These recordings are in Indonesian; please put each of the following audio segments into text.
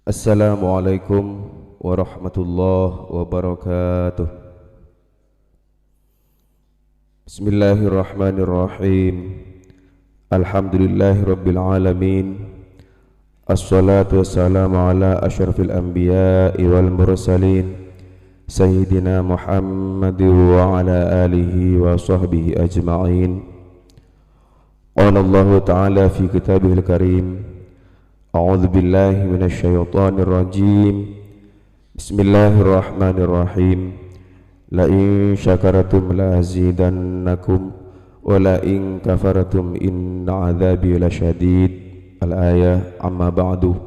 Assalamualaikum warahmatullahi wabarakatuh. Bismillahirrahmanirrahim. Alhamdulillahi rabbil alamin. Assalatu wassalamu ala asyrafil anbiya'i wal mursalin Sayyidina Muhammadin wa ala alihi wa sahbihi ajma'in. Qala Allah ta'ala fi kitabihil karim, A'udzu billahi minasyaitonir rajim. Bismillahirrahmanirrahim. La in syakartum la azidannakum wa la in kafartum inna 'adzabi lasyadid. Al-ayah. Amma ba'du.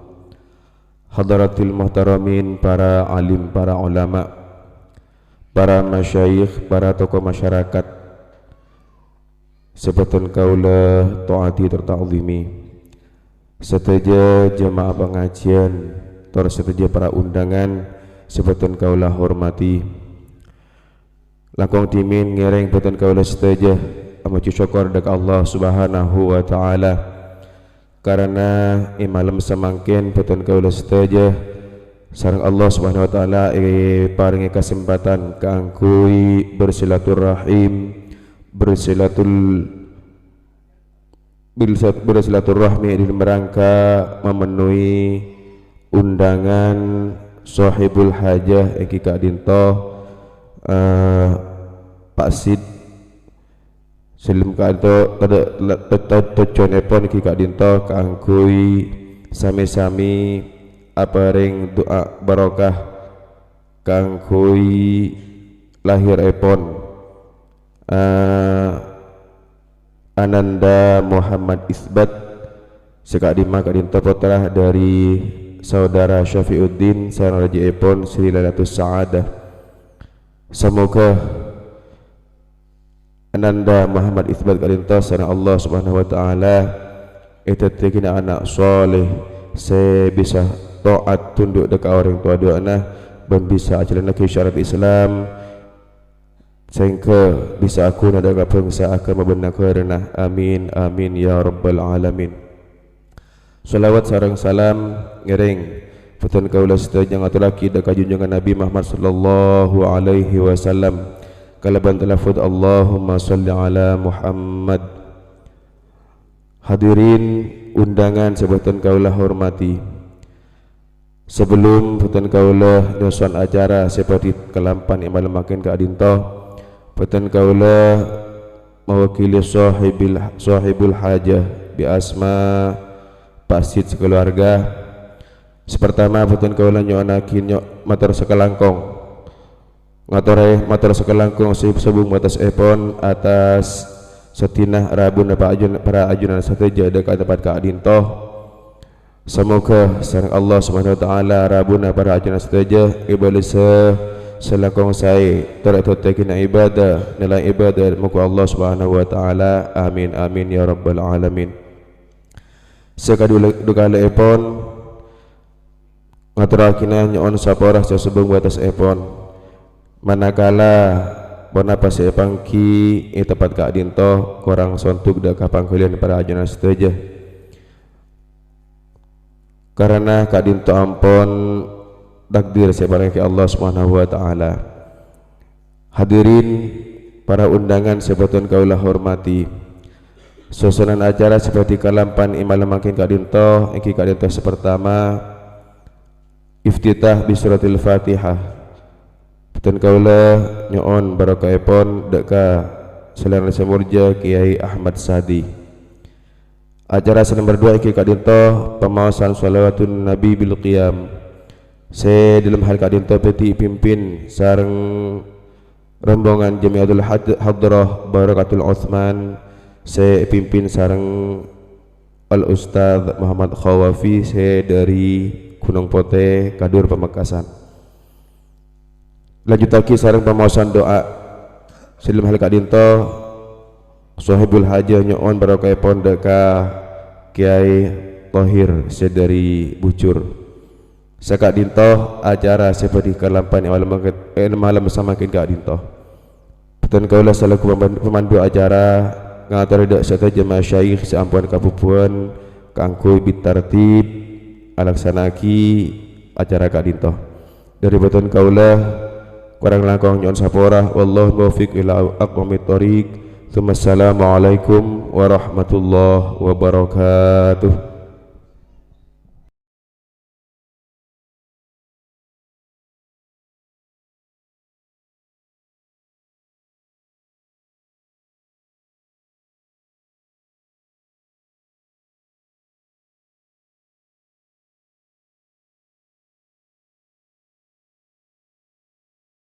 Hadratil muhtaramin, para alim, para ulama, para masyayikh, para tokoh masyarakat, sebatun kaula taati terta'zimi, seteja jemaah pengajian, seteja para undangan, sebatun kaula hormati. Langkong timin ngereng batun kaula seteja amuju syukur dak Allah Subhanahu wa taala, karena malam semangkin batun kaula seteja sareng Allah Subhanahu wa taala paringi kesempatan kangkui bersilaturahim, bersilaturahmi dalam rangka memenuhi undangan sahibul hajah iki Kak Dinto Pak Sid Selim kado teconepon iki Kak Dinto kangkui sami-sami aparing doa barokah kangkui lahir epon Ananda Muhammad Isbat sekadima Kak Dinto putra dari saudara Syafiuddin sareng Raji Epon Sri Lailatus Sa'adah. Semoga Ananda Muhammad Isbat Kak Dinto sareng Allah Subhanahu wa taala itetekina anak soleh, se bisa taat tunduk dekat orang tua doana dan bisa ajalan ke syariat Islam sehingga bisa aku nada bangsa akan membenar karena amin amin ya rabbal alamin. Salawat sareng salam ngereng putun kaula sedaya ngaturake dekat junjungan Nabi Muhammad sallallahu alaihi wasallam kalaban talafuz Allahumma shalli ala Muhammad. Hadirin undangan sebatun kaula hormati, sebelum putun kaula nyusun acara seperti kelampan yang malam makin Kak Dinto, putun kaula mewakili sahibul hajah bi asma Pak Sid sekeluarga. Sepertama putun kaula nyoanakin matur sekelangkong matur sekelangkong sebung batas epon atas setinah rabun para ajunan sateja dekat tempat Kak Dinto. Semoga sareng Allah Subhanahu wa taala rabun para ajunan sateja iblis selangkong saya tertekin ibadah nilai ibadah muka Allah Subhanahu wa taala. Amin amin ya rabbal alamin. Sekadula epon ngaturakina nyon saporah sebung batas epon manakala bonapa sepangki tepat Kak Dinto korang sontuk dak kapangkulian para ajunan seteja, karena Kak Dinto ampon takdir sebarang ke Allah Subhanahu wa taala. Hadirin para undangan sebatun kaula hormati, susunan acara seperti kalampan imalam makin Kak Dinto iki Kak Dinto sepertama iftitah bi suratil Fatihah. Putun kaula nyoon barokah epon deka Selana Semurja Kiai Ahmad Sadi. Acara nomor 2 iki Kak Dinto pemawasan shalawatun Nabi bil qiyam. Saya dalam hal Kak Dinto peti pimpin sareng rombongan Jamiatul Hadrah Barakatul Utsman, saya pimpin sareng Al Ustadz Muhammad Khawafi, saya dari Gunung Pote Kadur Pamekasan. Lanjut lagi sareng pemawasan doa dalam hal Kak Dinto sahibul hajah nyoon barokah pondeka Kiai Thohir saya dari Bucur. Sekak Dinto acara seperti kelampan malam bersama Kak Dinto. Putun kaula selaku pemandu acara ngatur dak sateja masyayikh seampuan kapupuan kangkui bitartib alaksanaki acara Kak Dinto. Dari beton kaulah kurang langkong nyon sapora, wallahu muwaffiq ila aqwamit thoriq. Assalamualaikum warahmatullahi wabarakatuh.